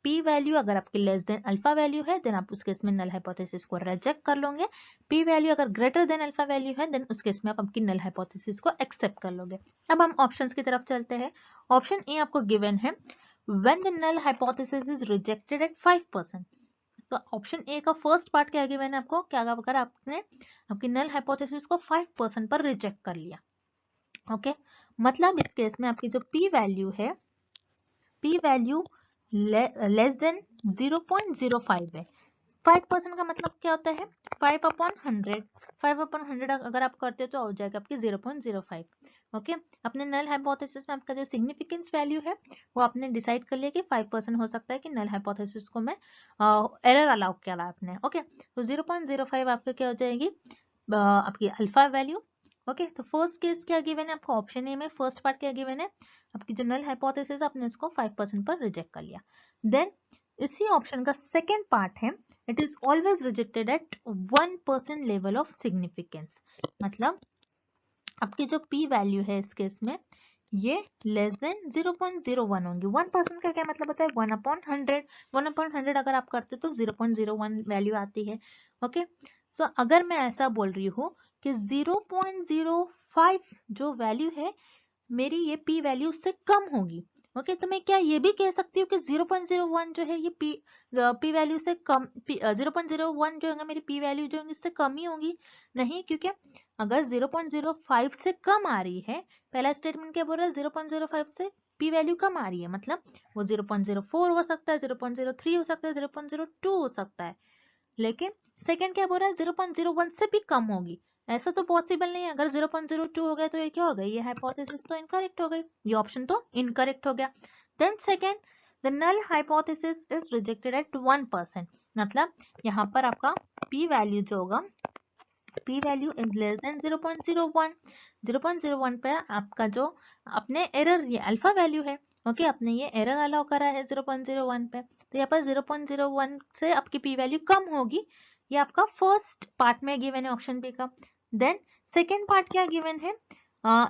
A: पी वैल्यू अगर आपकी लेस देन अल्फा वैल्यू है, देन आप उस केस में नल हाइपोथेसिस को रिजेक्ट कर लोगे। पी वैल्यू अगर ग्रेटर देन अल्फा वैल्यू है, देन उस केस में आप आपकी नल हाइपोथेसिस को एक्सेप्ट कर लोगे। अब हम ऑप्शंस की तरफ चलते हैं। ऑप्शन ए आपको गिवन है when the null hypothesis is rejected at 5%। तो ऑप्शन ए का फर्स्ट पार्ट क्या गिवन है आपको, क्या अगर आपने आपकी नल हाइपोथेसिस को 5% पर रिजेक्ट कर लिया। ओके, मतलब इस केस में आपकी जो पी वैल्यू है, पी वैल्यू लेस देन 0.05 है। 5% का मतलब क्या होता है, 5/100। 5/100 अगर आप करते हो तो हो जाएगा आपकी 0.05। ओके, अपने नल हाइपोथेसिस में आपका जो सिग्निफिकेंस वैल्यू है वो आपने डिसाइड कर लिया कि 5% हो सकता है कि नल हाइपोथेसिस को मैं एरर अलाउ करा आपने। ओके, तो 0.05 आपका क्या हो जाएगी, आपकी अल्फा वैल्यू। ओके, तो फर्स्ट केस क्या गिवन है आपको, ऑप्शन ए में फर्स्ट पार्ट क्या गिवन है, आपकी जो नल हाइपोथेसिस आपने उसको 5% पर रिजेक्ट कर लिया। देन इसी ऑप्शन का सेकेंड पार्ट है, it is always rejected at 1% level of significance। मतलब आपकी जो p वैल्यू है इस केस में ये लेस देन 0.01 होंगी। 1% का क्या मतलब होता है, 1/100। 1/100 अगर आप करते तो 0.01 वैल्यू आती है। ओके, सो अगर मैं ऐसा बोल रही हूँ कि 0.05 जो वैल्यू है मेरी, ये p वैल्यू उससे कम होगी। ओके, तो मैं क्या ये भी कह सकती हूँ कि 0.01 जो है ये p वैल्यू से कम, 0.01 जो है मेरी p वैल्यू जो है इससे कम ही होगी? नहीं, क्योंकि अगर 0.05 से कम आ रही है, पहला स्टेटमेंट क्या बोल रहा है, 0.05 से p वैल्यू कम आ रही है, मतलब वो 0.04 हो सकता है, 0.03 हो सकता है, 0.02 हो सकता है। लेकिन सेकंड क्या बोल रहा है, 0.01 से भी कम होगी। ऐसा तो पॉसिबल नहीं है। अगर 0.02 हो गया तो ये क्या हो गई, ये हाइपोथेसिस तो इनकरेक्ट हो गई, ये ऑप्शन तो इनकरेक्ट हो गया। Then second, the null hypothesis is rejected at 1%। मतलब यहाँ पर आपका p वैल्यू जो होगा, p value is less than 0.01। 0.01 पे आपका जो अपने एरर, ये अल्फा वैल्यू है, ओके, आपने ये एरर अलाउ करा है 0.01 पे, तो यहाँ पर 0.01 से आपकी p वैल्यू कम होगी। ये आपका फर्स्ट पार्ट में गिवन है ऑप्शन बी का। देन सेकेंड पार्ट क्या गिवन है,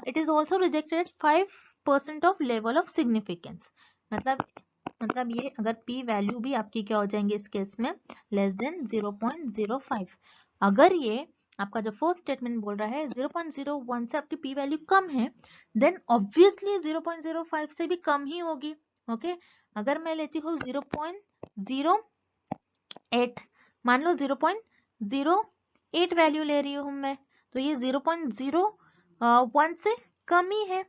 A: it is also rejected 5% of level of significance. मतलब ये अगर p वैल्यू भी आपकी क्या हो जाएंगे इस केस में लेस देन 0.05। अगर ये आपका जो फर्स्ट स्टेटमेंट बोल रहा है 0.01 से आपकी पी वैल्यू कम है, देन ऑब्वियसली 0.05 से भी कम ही होगी। ओके, अगर मैं लेती हूँ 0.08, मान लो 0.08 वैल्यू ले रही हूँ मैं, तो ये 0.01 से कम ही है,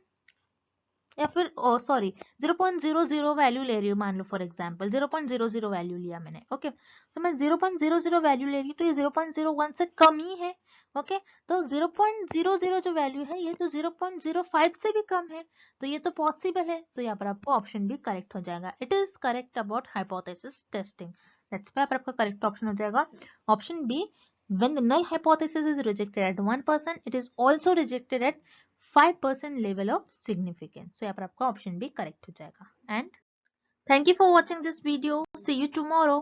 A: या फिर सॉरी 0.00 वैल्यू ले रही हूँ, मान लो फॉर एग्जांपल 0.00 वैल्यू लिया मैंने। ओके, तो मैं 0.00 वैल्यू ले रही हूँ, तो ये 0.01 से कम ही है। ओके, तो 0.00 जो वैल्यू है ये तो 0.05 से भी कम है, तो ये तो पॉसिबल है, तो यहाँ पर आपको ऑप्शन भी करेक्ट हो जाएगा। It is correct about hypothesis testing. That's why पर आपका करेक्ट ऑप्शन हो जाएगा option B. When the null hypothesis is rejected at 1%, it is also rejected at 5% level of significance. So यहाँ पर आपका ऑप्शन भी करेक्ट हो जाएगा। And thank you for watching this video. See you tomorrow.